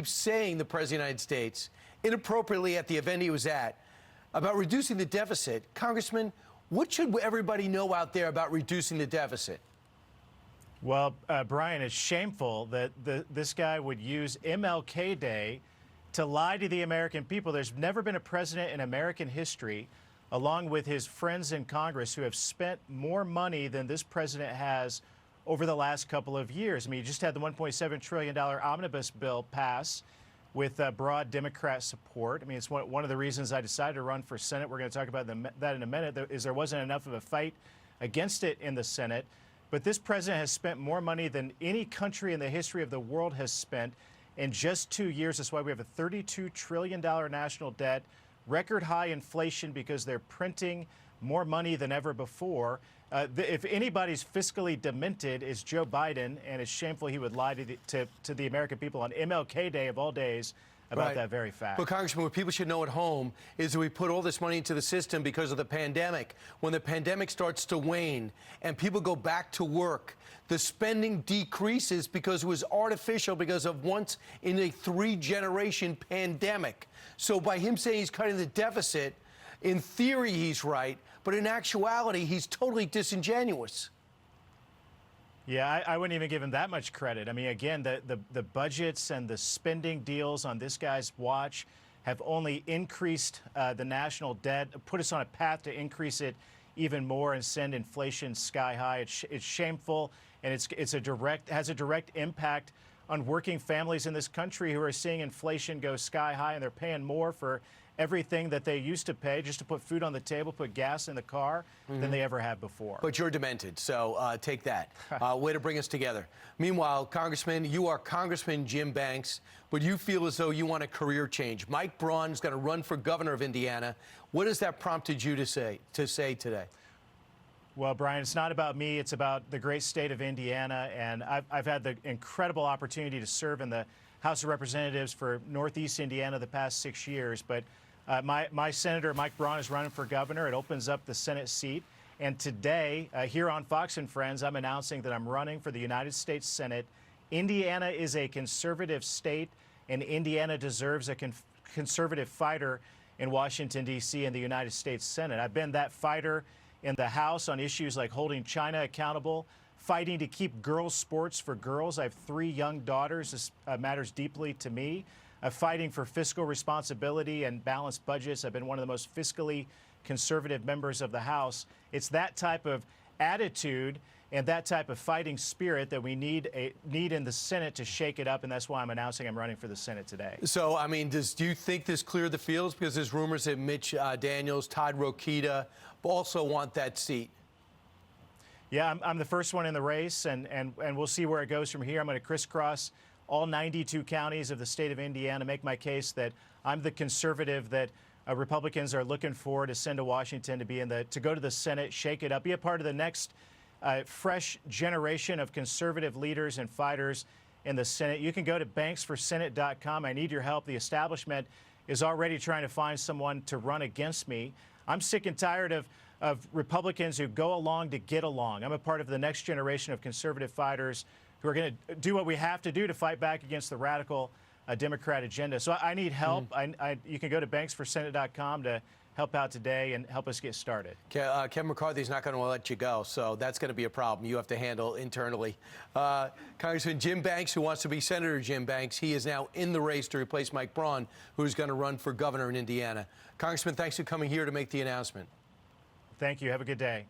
keeps saying, the President of the United States, inappropriately at the event he was at, about reducing the deficit. Congressman, what should everybody know out there about reducing the deficit? Well, Brian, it's shameful that this guy would use MLK Day to lie to the American people. There's never been a president in American history, along with his friends in Congress, who have spent more money than this president has over the last couple of years. I mean, you just had the $1.7 trillion omnibus bill pass with broad Democrat support. I mean, it's one of the reasons I decided to run for Senate. We're going to talk about that in a minute, is there wasn't enough of a fight against it in the Senate. But this president has spent more money than any country in the history of the world has spent in just 2 years. That's why we have a $32 trillion national debt, record high inflation because they're printing more money than ever before. If anybody's fiscally demented, is Joe Biden, and it's shameful he would lie to the American people on MLK Day of all days about that very fact. But, Congressman, what people should know at home is that we put all this money into the system because of the pandemic. When the pandemic starts to wane and people go back to work, the spending decreases because it was artificial because of once in a 3-generation pandemic. So by him saying he's cutting the deficit, in theory he's right, but in actuality he's totally disingenuous. Yeah, I wouldn't even give him that much credit. I mean, again, the budgets and the spending deals on this guy's watch have only increased the national debt, put us on a path to increase it even more and send inflation sky high. It's shameful, and has a direct impact on working families in this country who are seeing inflation go sky high, and they're paying more for everything that they used to pay just to put food on the table, put gas in the car, than they ever have before. But you're demented, so take that. Way to bring us together. Meanwhile, Congressman, you are Congressman Jim Banks, but you feel as though you want a career change. Mike Braun is going to run for governor of Indiana. What has that prompted you to say today? Well, Brian, it's not about me. It's about the great state of Indiana, and I've had the incredible opportunity to serve in the House of Representatives for Northeast Indiana the past 6 years, but my Senator Mike Braun is running for governor. It opens up the Senate seat. And today, here on Fox and Friends, I'm announcing that I'm running for the United States Senate. Indiana is a conservative state, and Indiana deserves a conservative fighter in Washington, D.C. and the United States Senate. I've been that fighter in the House on issues like holding China accountable, fighting to keep girls' sports for girls. I have 3 young daughters. This matters deeply to me. Fighting for fiscal responsibility and balanced budgets. I've been one of the most fiscally conservative members of the House. It's that type of attitude and that type of fighting spirit that we need in the Senate to shake it up, and that's why I'm announcing I'm running for the Senate today. So, I mean, do you think this cleared the fields? Because there's rumors that Mitch Daniels, Todd Rokita also want that seat. Yeah, I'm the first one in the race, and we'll see where it goes from here. I'm going to crisscross all 92 counties of the state of Indiana, make my case that I'm the conservative that Republicans are looking for to send to Washington to go to the Senate, shake it up, be a part of the next fresh generation of conservative leaders and fighters in the Senate. You can go to banksforsenate.com. I need your help. The establishment is already trying to find someone to run against me. I'm sick and tired of Republicans who go along to get along. I'm a part of the next generation of conservative fighters who are going to do what we have to do to fight back against the radical Democrat agenda. So I need help. You can go to banksforsenate.com to help out today and help us get started. Kevin McCarthy's not going to let you go, so that's going to be a problem you have to handle internally. Congressman Jim Banks, who wants to be Senator Jim Banks, he is now in the race to replace Mike Braun, who's going to run for governor in Indiana. Congressman, thanks for coming here to make the announcement. Thank you. Have a good day.